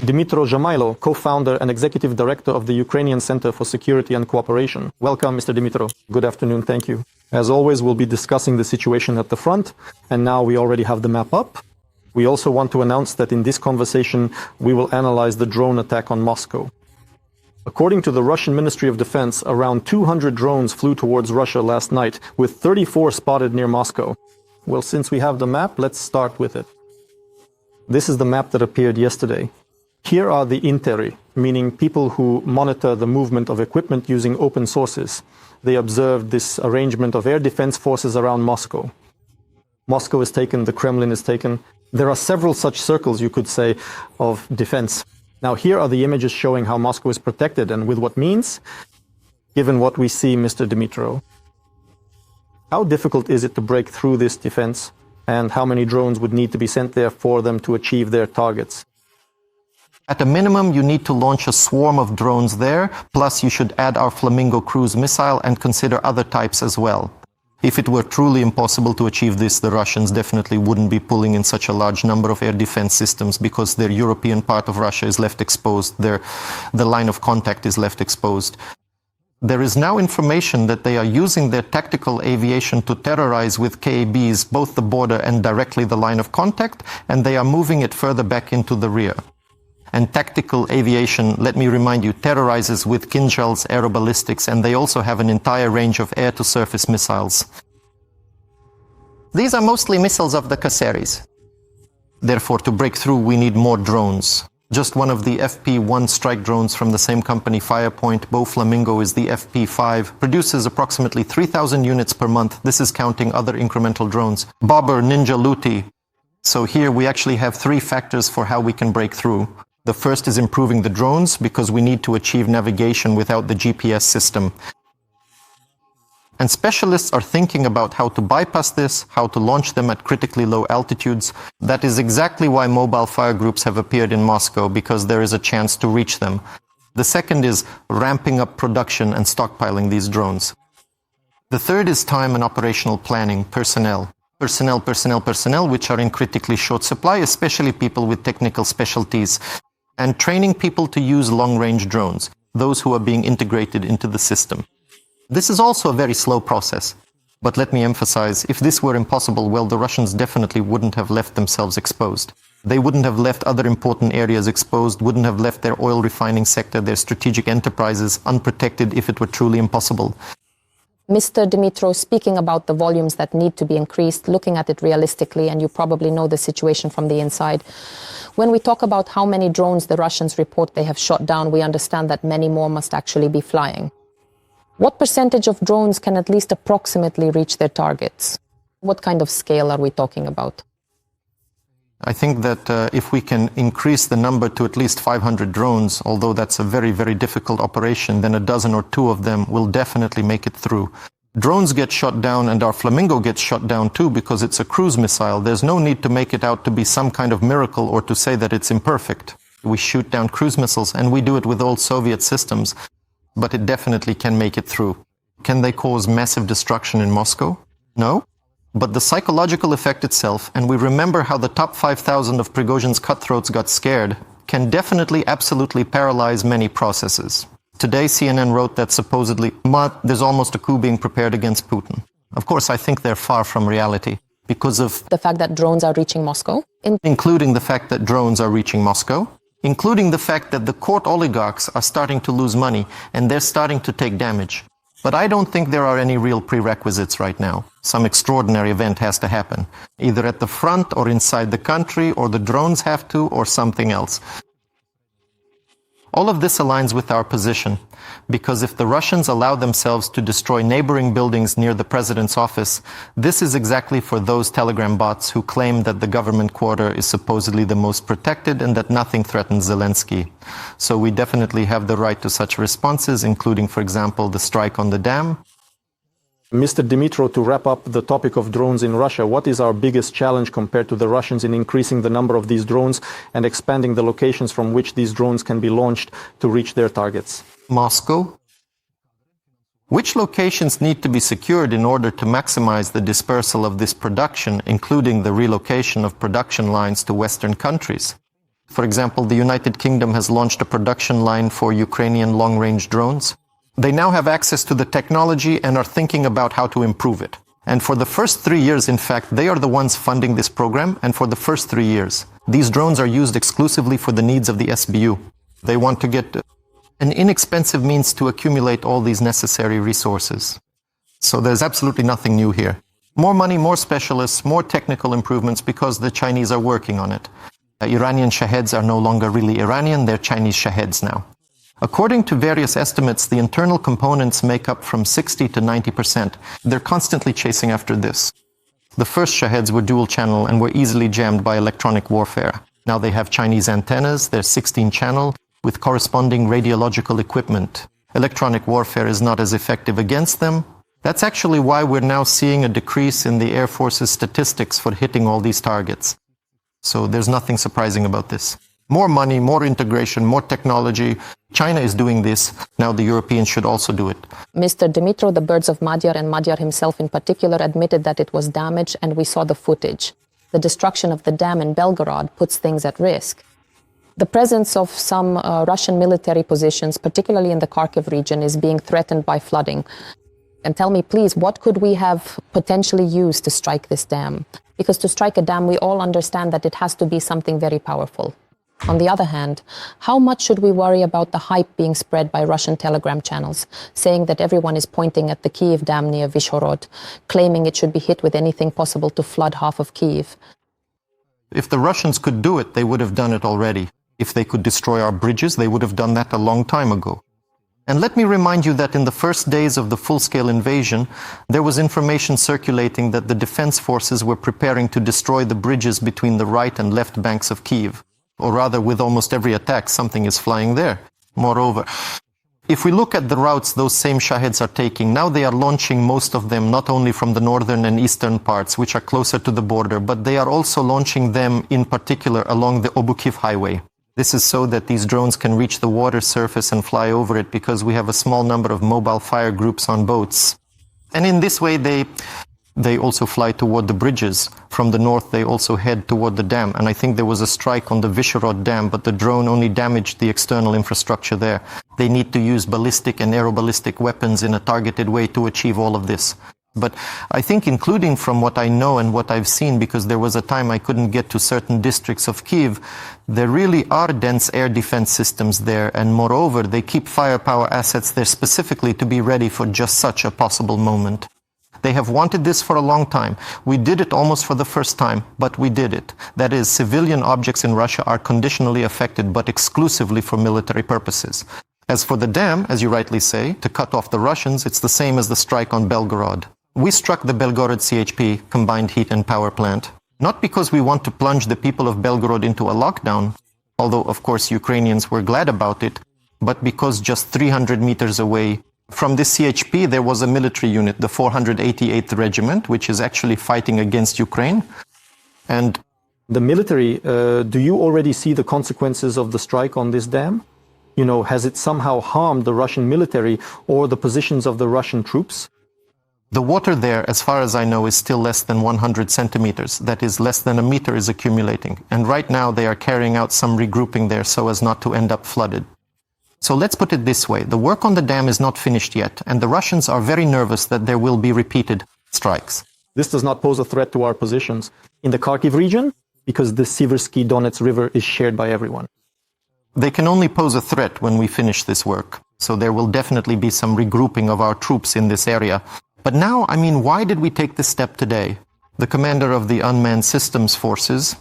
Dmytro Zhmaylo, co-founder and executive director of the Ukrainian Center for Security and Cooperation. Welcome, Mr. Dmytro. Good afternoon. Thank you. As always, we'll be discussing the situation at the front, and now we already have the map up. We also want to announce that in this conversation, we will analyze the drone attack on Moscow. According to the Russian Ministry of Defense, around 200 drones flew towards Russia last night, with 34 spotted near Moscow. Well, since we have the map, let's start with it. This is the map that appeared yesterday. Here are the Osintery, meaning people who monitor the movement of equipment using open sources. They observed this arrangement of air defense forces around Moscow. Moscow is taken, the Kremlin is taken. There are several such circles, you could say, of defense. Now, here are the images showing how Moscow is protected and with what means, given what we see, Mr. Dmytro. How difficult is it to break through this defense, and how many drones would need to be sent there for them to achieve their targets? At a minimum, you need to launch a swarm of drones there, plus you should add our Flamingo cruise missile and consider other types as well. If it were truly impossible to achieve this, the Russians definitely wouldn't be pulling in such a large number of air defense systems, because their European part of Russia is left exposed, the line of contact is left exposed. There is now information that they are using their tactical aviation to terrorize with KABs both the border and directly the line of contact, and they are moving it further back into the rear. And tactical aviation, let me remind you, terrorizes with Kinzhal's aeroballistics, and they also have an entire range of air-to-surface missiles. These are mostly missiles of the Caceres. Therefore, to break through, we need more drones. Just one of the FP-1 strike drones from the same company, Firepoint, Bo Flamingo, is the FP-5, produces approximately 3,000 units per month. This is counting other incremental drones. Bobber, Ninja, Luti. So here we actually have three factors for how we can break through. The first is improving the drones, because we need to achieve navigation without the GPS system. And specialists are thinking about how to bypass this, how to launch them at critically low altitudes. That is exactly why mobile fire groups have appeared in Moscow, because there is a chance to reach them. The second is ramping up production and stockpiling these drones. The third is time and operational planning, personnel, which are in critically short supply, especially people with technical specialties, and training people to use long-range drones, those who are being integrated into the system. This is also a very slow process. But let me emphasize, if this were impossible, well, the Russians definitely wouldn't have left themselves exposed. They wouldn't have left other important areas exposed, wouldn't have left their oil refining sector, their strategic enterprises unprotected if it were truly impossible. Mr. Dmytro, speaking about the volumes that need to be increased, looking at it realistically, and you probably know the situation from the inside, when we talk about how many drones the Russians report they have shot down, we understand that many more must actually be flying. What percentage of drones can at least approximately reach their targets? What kind of scale are we talking about? I think that if we can increase the number to at least 500 drones, although that's a very, very difficult operation, then a dozen or two of them will definitely make it through. Drones get shot down, and our Flamingo gets shot down too, because it's a cruise missile. There's no need to make it out to be some kind of miracle or to say that it's imperfect. We shoot down cruise missiles, and we do it with old Soviet systems, but it definitely can make it through. Can they cause massive destruction in Moscow? No. But the psychological effect itself, and we remember how the top 5,000 of Prigozhin's cutthroats got scared, can definitely absolutely paralyze many processes. Today, CNN wrote that supposedly there's almost a coup being prepared against Putin. Of course, I think they're far from reality because of the fact that drones are reaching Moscow? Including the fact that drones are reaching Moscow, including the fact that the court oligarchs are starting to lose money and they're starting to take damage. But I don't think there are any real prerequisites right now. Some extraordinary event has to happen, either at the front or inside the country, or the drones have to, or something else. All of this aligns with our position, because if the Russians allow themselves to destroy neighboring buildings near the president's office, this is exactly for those Telegram bots who claim that the government quarter is supposedly the most protected and that nothing threatens Zelensky. So we definitely have the right to such responses, including, for example, the strike on the dam. Mr. Dmytro, to wrap up the topic of drones in Russia, what is our biggest challenge compared to the Russians in increasing the number of these drones and expanding the locations from which these drones can be launched to reach their targets? Moscow. Which locations need to be secured in order to maximize the dispersal of this production, including the relocation of production lines to Western countries? For example, the United Kingdom has launched a production line for Ukrainian long-range drones. They now have access to the technology and are thinking about how to improve it. And for the first 3 years, in fact, they are the ones funding this program. And for the first 3 years, these drones are used exclusively for the needs of the SBU. They want to get an inexpensive means to accumulate all these necessary resources. So there's absolutely nothing new here. More money, more specialists, more technical improvements because the Chinese are working on it. Iranian Shaheds are no longer really Iranian, they're Chinese Shaheds now. According to various estimates, the internal components make up from 60 to 90%. They're constantly chasing after this. The first Shaheds were dual channel and were easily jammed by electronic warfare. Now they have Chinese antennas, they're 16 channel, with corresponding radiological equipment. Electronic warfare is not as effective against them. That's actually why we're now seeing a decrease in the Air Force's statistics for hitting all these targets. So there's nothing surprising about this. More money, more integration, more technology. China is doing this. Now the Europeans should also do it. Mr. Dmytro, the birds of Magyar and Magyar himself in particular admitted that it was damaged, and we saw the footage. The destruction of the dam in Belgorod puts things at risk. The presence of some Russian military positions, particularly in the Kharkiv region, is being threatened by flooding. And tell me, please, what could we have potentially used to strike this dam? Because to strike a dam, we all understand that it has to be something very powerful. On the other hand, how much should we worry about the hype being spread by Russian telegram channels, saying that everyone is pointing at the Kyiv dam near Vyshhorod, claiming it should be hit with anything possible to flood half of Kyiv? If the Russians could do it, they would have done it already. If they could destroy our bridges, they would have done that a long time ago. And let me remind you that in the first days of the full-scale invasion, there was information circulating that the defense forces were preparing to destroy the bridges between the right and left banks of Kyiv. Or rather, with almost every attack, something is flying there. Moreover, if we look at the routes those same Shaheds are taking, now they are launching most of them not only from the northern and eastern parts, which are closer to the border, but they are also launching them in particular along the Obukiv highway. This is so that these drones can reach the water surface and fly over it, because we have a small number of mobile fire groups on boats. And in this way, they also fly toward the bridges. From the north, they also head toward the dam. And I think there was a strike on the Vyshhorod dam, but the drone only damaged the external infrastructure there. They need to use ballistic and aeroballistic weapons in a targeted way to achieve all of this. But I think, including from what I know and what I've seen, because there was a time I couldn't get to certain districts of Kyiv, there really are dense air defense systems there. And moreover, they keep firepower assets there specifically to be ready for just such a possible moment. They have wanted this for a long time. We did it almost for the first time, but we did it. That is, civilian objects in Russia are conditionally affected, but exclusively for military purposes. As for the dam, as you rightly say, to cut off the Russians, it's the same as the strike on Belgorod. We struck the Belgorod CHP, combined heat and power plant, not because we want to plunge the people of Belgorod into a lockdown, although of course Ukrainians were glad about it, but because just 300 meters away from this CHP there was a military unit, the 488th Regiment, which is actually fighting against Ukraine. And the military, do you already see the consequences of the strike on this dam? You know, has it somehow harmed the Russian military or the positions of the Russian troops? The water there, as far as I know, is still less than 100 centimeters. That is, less than a meter is accumulating. And right now they are carrying out some regrouping there so as not to end up flooded. So let's put it this way. The work on the dam is not finished yet, and the Russians are very nervous that there will be repeated strikes. This does not pose a threat to our positions in the Kharkiv region, because the Siversky Donets River is shared by everyone. They can only pose a threat when we finish this work. So there will definitely be some regrouping of our troops in this area. But now, I mean, why did we take this step today? The commander of the Unmanned Systems Forces,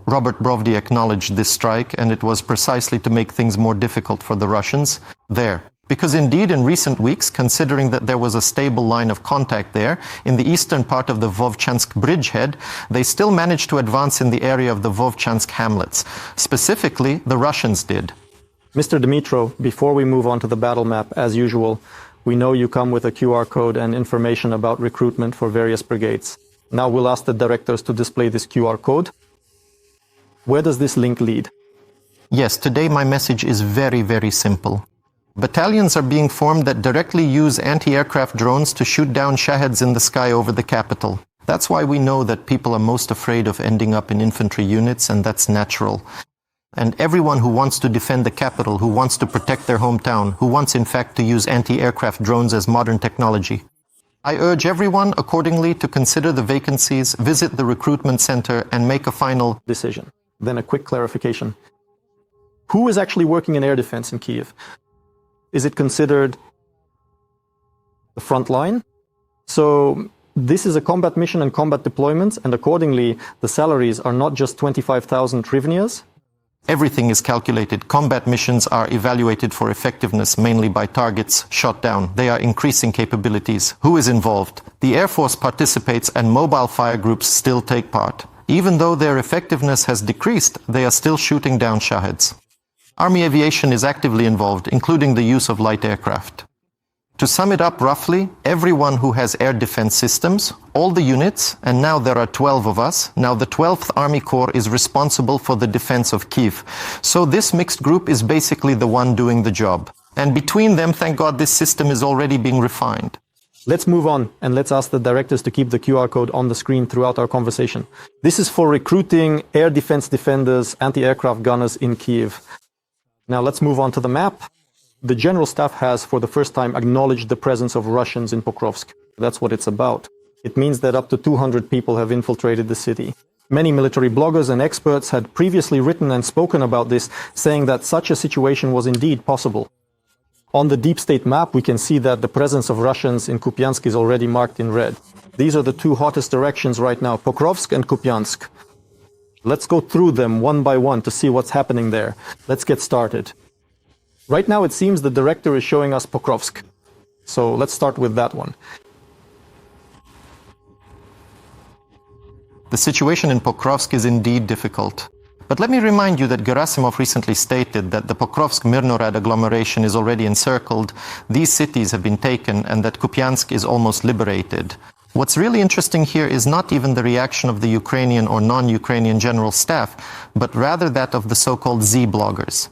Robert Brovdy, acknowledged this strike, and it was precisely to make things more difficult for the Russians there. Because indeed, in recent weeks, considering that there was a stable line of contact there, in the eastern part of the Vovchansk bridgehead, they still managed to advance in the area of the Vovchansk hamlets. Specifically, the Russians did. Mr. Dmytro, before we move on to the battle map, as usual, we know you come with a QR code and information about recruitment for various brigades. Now we'll ask the directors to display this QR code. Where does this link lead? Yes, today my message is very, very simple. Battalions are being formed that directly use anti-aircraft drones to shoot down Shaheds in the sky over the capital. That's why we know that people are most afraid of ending up in infantry units, and that's natural. And everyone who wants to defend the capital, who wants to protect their hometown, who wants in fact to use anti-aircraft drones as modern technology. I urge everyone accordingly to consider the vacancies, visit the recruitment center and make a final decision. Then a quick clarification. Who is actually working in air defense in Kyiv? Is it considered the front line? So this is a combat mission and combat deployments, and accordingly, the salaries are not just 25,000 hryvnias. Everything is calculated. Combat missions are evaluated for effectiveness mainly by targets shot down. They are increasing capabilities. Who is involved? The Air Force participates and mobile fire groups still take part. Even though their effectiveness has decreased, they are still shooting down Shaheds. Army aviation is actively involved, including the use of light aircraft. To sum it up roughly, everyone who has air defense systems, all the units, and now there are 12 of us, now the 12th Army Corps is responsible for the defense of Kyiv. So this mixed group is basically the one doing the job. And between them, thank God, this system is already being refined. Let's move on and let's ask the directors to keep the QR code on the screen throughout our conversation. This is for recruiting air defense defenders, anti-aircraft gunners in Kyiv. Now let's move on to the map. The General Staff has, for the first time, acknowledged the presence of Russians in Pokrovsk. That's what it's about. It means that up to 200 people have infiltrated the city. Many military bloggers and experts had previously written and spoken about this, saying that such a situation was indeed possible. On the deep state map, we can see that the presence of Russians in Kupiansk is already marked in red. These are the two hottest directions right now, Pokrovsk and Kupiansk. Let's go through them one by one to see what's happening there. Let's get started. Right now, it seems the director is showing us Pokrovsk. So let's start with that one. The situation in Pokrovsk is indeed difficult. But let me remind you that Gerasimov recently stated that the Pokrovsk-Mirnorad agglomeration is already encircled, these cities have been taken, and that Kupiansk is almost liberated. What's really interesting here is not even the reaction of the Ukrainian or non-Ukrainian general staff, but rather that of the so-called Z-bloggers.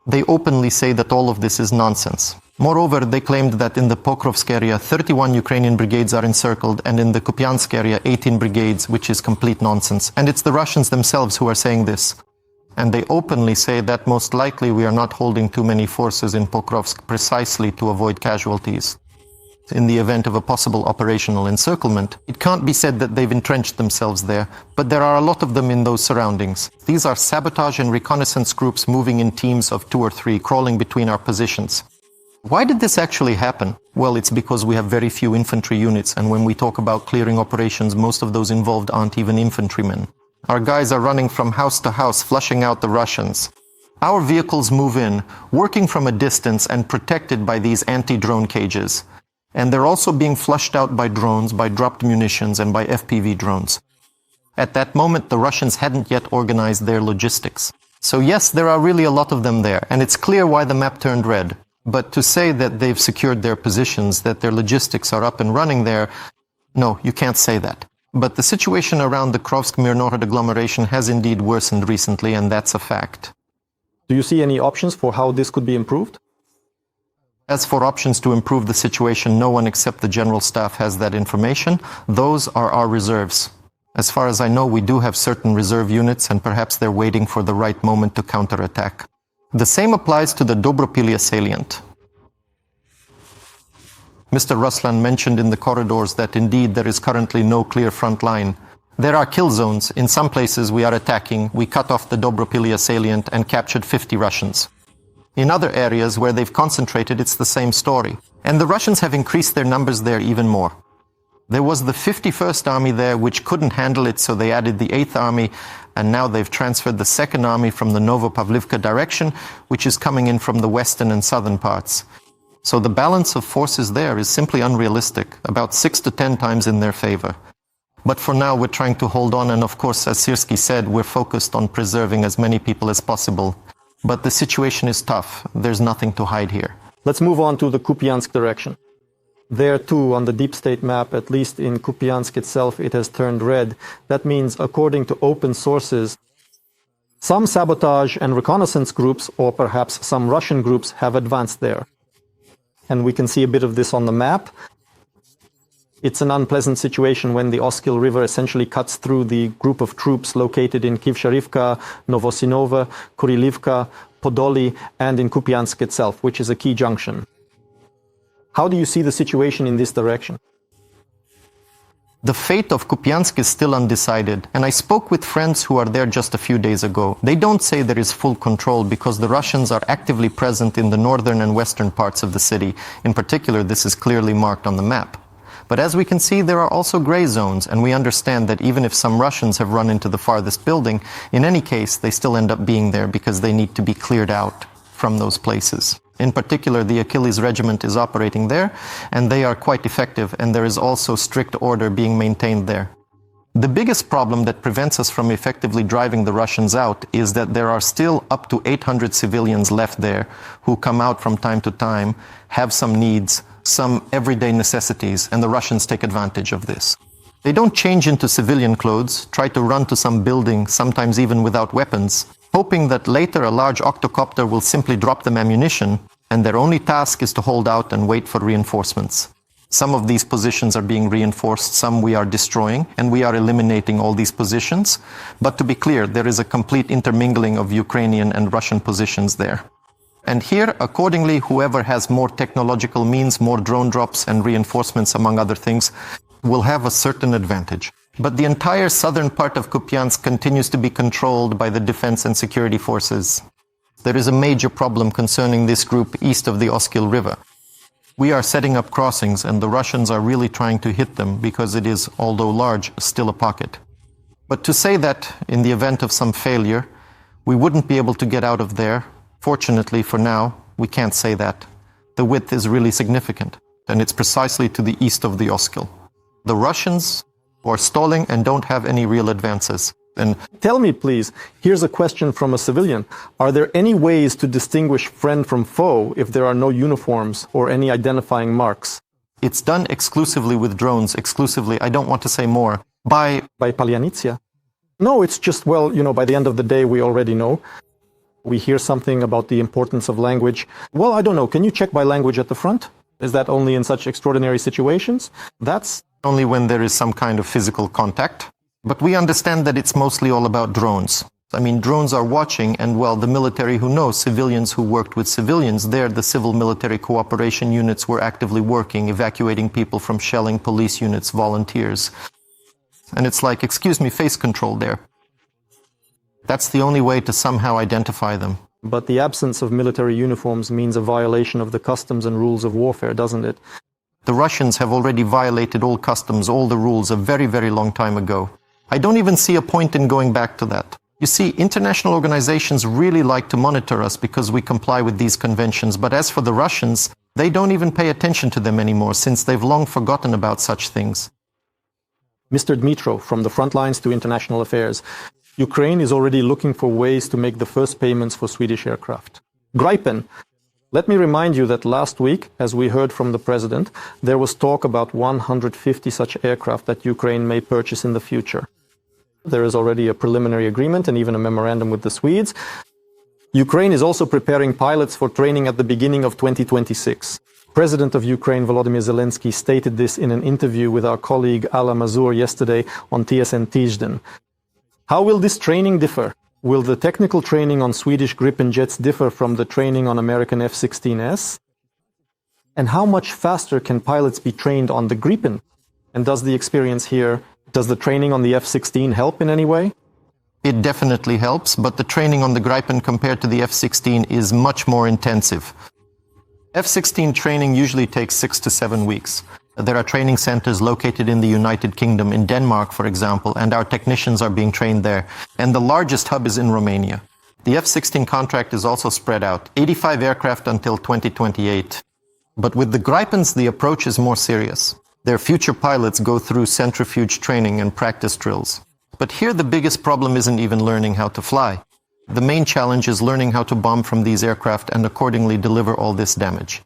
They openly say that all of this is nonsense. Moreover, they claimed that in the Pokrovsk area, 31 Ukrainian brigades are encircled, and in the Kupiansk area, 18 brigades, which is complete nonsense. And it's the Russians themselves who are saying this. And they openly say that most likely we are not holding too many forces in Pokrovsk precisely to avoid casualties. In the event of a possible operational encirclement, it can't be said that they've entrenched themselves there, but there are a lot of them in those surroundings. These are sabotage and reconnaissance groups moving in teams of 2 or 3, crawling between our positions. Why did this actually happen? Well, it's because we have very few infantry units, and when we talk about clearing operations, most of those involved aren't even infantrymen. Our guys are running from house to house, flushing out the Russians. Our vehicles move in, working from a distance and protected by these anti-drone cages. And they're also being flushed out by drones, by dropped munitions, and by FPV drones. At that moment, the Russians hadn't yet organized their logistics. So yes, there are really a lot of them there, and it's clear why the map turned red. But to say that they've secured their positions, that their logistics are up and running there, no, you can't say that. But the situation around the Krovsk-Mirnorad agglomeration has indeed worsened recently, and that's a fact. Do you see any options for how this could be improved? As for options to improve the situation, no one except the General Staff has that information. Those are our reserves. As far as I know, we do have certain reserve units, and perhaps they're waiting for the right moment to counterattack. The same applies to the Dobropilya salient. Mr. Ruslan mentioned in the corridors that indeed there is currently no clear front line. There are kill zones. In some places we are attacking. We cut off the Dobropilya salient and captured 50 Russians. In other areas where they've concentrated, it's the same story. And the Russians have increased their numbers there even more. There was the 51st Army there, which couldn't handle it, so they added the 8th Army, and now they've transferred the 2nd Army from the Novopavlivka direction, which is coming in from the western and southern parts. So the balance of forces there is simply unrealistic, about 6 to 10 times in their favor. But for now, we're trying to hold on, and of course, as Sirski said, we're focused on preserving as many people as possible. But the situation is tough. There's nothing to hide here. Let's move on to the Kupiansk direction. There too, on the deep state map, at least in Kupiansk itself, it has turned red. That means, according to open sources, some sabotage and reconnaissance groups, or perhaps some Russian groups, have advanced there. And we can see a bit of this on the map. It's an unpleasant situation when the Oskil River essentially cuts through the group of troops located in Kivsharivka, Novosinovo, Kurilivka, Podoli, and in Kupiansk itself, which is a key junction. How do you see the situation in this direction? The fate of Kupiansk is still undecided, and I spoke with friends who are there just a few days ago. They don't say there is full control because the Russians are actively present in the northern and western parts of the city. In particular, this is clearly marked on the map. But as we can see, there are also gray zones, and we understand that even if some Russians have run into the farthest building, in any case, they still end up being there because they need to be cleared out from those places. In particular, the Achilles Regiment is operating there, and they are quite effective, and there is also strict order being maintained there. The biggest problem that prevents us from effectively driving the Russians out is that there are still up to 800 civilians left there who come out from time to time, have some needs, some everyday necessities, and the Russians take advantage of this. They don't change into civilian clothes, try to run to some building, sometimes even without weapons, hoping that later a large octocopter will simply drop them ammunition, and their only task is to hold out and wait for reinforcements. Some of these positions are being reinforced, some we are destroying, and we are eliminating all these positions. But to be clear, there is a complete intermingling of Ukrainian and Russian positions there. And here, accordingly, whoever has more technological means, more drone drops and reinforcements, among other things, will have a certain advantage. But the entire southern part of Kupiansk continues to be controlled by the defense and security forces. There is a major problem concerning this group east of the Oskil River. We are setting up crossings, and the Russians are really trying to hit them because it is, although large, still a pocket. But to say that, in the event of some failure, we wouldn't be able to get out of there, fortunately for now, we can't say that. The width is really significant, and it's precisely to the east of the Oskil. The Russians are stalling and don't have any real advances. And tell me, please, here's a question from a civilian. Are there any ways to distinguish friend from foe if there are no uniforms or any identifying marks? It's done exclusively with drones, exclusively, I don't want to say more, by Palyanitsia? No, it's just, well, by the end of the day, we already know. We hear something about the importance of language. Well, I don't know. Can you check by language at the front? Is that only in such extraordinary situations? That's only when there is some kind of physical contact. But we understand that it's mostly all about drones. I mean, drones are watching, and well, the military who knows, civilians who worked with civilians, there the civil-military cooperation units were actively working, evacuating people from shelling, police units, volunteers. And it's like, excuse me, face control there. That's the only way to somehow identify them. But the absence of military uniforms means a violation of the customs and rules of warfare, doesn't it? The Russians have already violated all customs, all the rules a very, very long time ago. I don't even see a point in going back to that. You see, international organizations really like to monitor us because we comply with these conventions, but as for the Russians, they don't even pay attention to them anymore since they've long forgotten about such things. Mr. Dmytro, from the front lines to international affairs, Ukraine is already looking for ways to make the first payments for Swedish aircraft. Gripen. Let me remind you that last week, as we heard from the president, there was talk about 150 such aircraft that Ukraine may purchase in the future. There is already a preliminary agreement and even a memorandum with the Swedes. Ukraine is also preparing pilots for training at the beginning of 2026. President of Ukraine Volodymyr Zelensky stated this in an interview with our colleague Alla Mazur yesterday on TSN Tizden. How will this training differ? Will the technical training on Swedish Gripen jets differ from the training on American F-16S? And how much faster can pilots be trained on the Gripen? And does the experience here, does the training on the F-16 help in any way? It definitely helps, but the training on the Gripen compared to the F-16 is much more intensive. F-16 training usually takes 6 to 7 weeks. There are training centers located in the United Kingdom, in Denmark, for example, and our technicians are being trained there. And the largest hub is in Romania. The F-16 contract is also spread out, 85 aircraft until 2028. But with the Gripens, the approach is more serious. Their future pilots go through centrifuge training and practice drills. But here the biggest problem isn't even learning how to fly. The main challenge is learning how to bomb from these aircraft and accordingly deliver all this damage.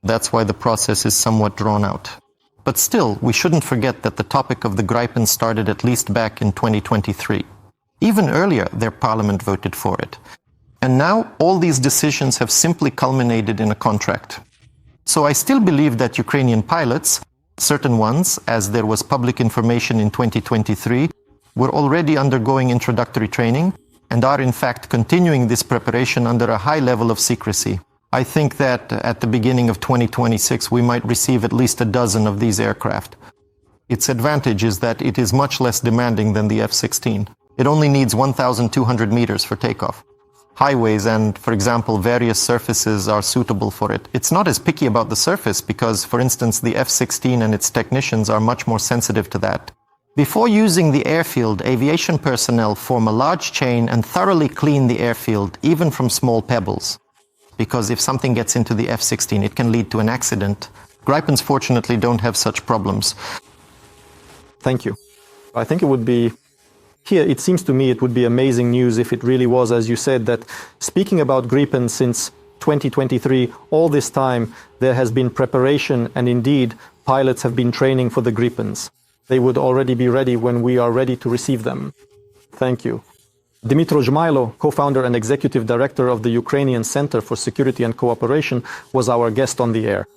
That's why the process is somewhat drawn out. But still, we shouldn't forget that the topic of the Gripen started at least back in 2023. Even earlier, their parliament voted for it. And now, all these decisions have simply culminated in a contract. So I still believe that Ukrainian pilots, Certain ones, as there was public information in 2023, were already undergoing introductory training and are in fact continuing this preparation under a high level of secrecy. I think that at the beginning of 2026 we might receive at least a dozen of these aircraft. Its advantage is that it is much less demanding than the F-16. It only needs 1,200 meters for takeoff. Highways and, for example, various surfaces are suitable for it. It's not as picky about the surface because, for instance, the F-16 and its technicians are much more sensitive to that. Before using the airfield, aviation personnel form a large chain and thoroughly clean the airfield, even from small pebbles. Because if something gets into the F-16, it can lead to an accident. Gripens fortunately don't have such problems. Thank you. I think it would be, here it seems to me it would be amazing news if it really was, as you said, that speaking about Gripen since 2023, all this time there has been preparation and indeed pilots have been training for the Gripens. They would already be ready when we are ready to receive them. Thank you. Dmytro Zhmaylo, co-founder and executive director of the Ukrainian Center for Security and Cooperation, was our guest on the air.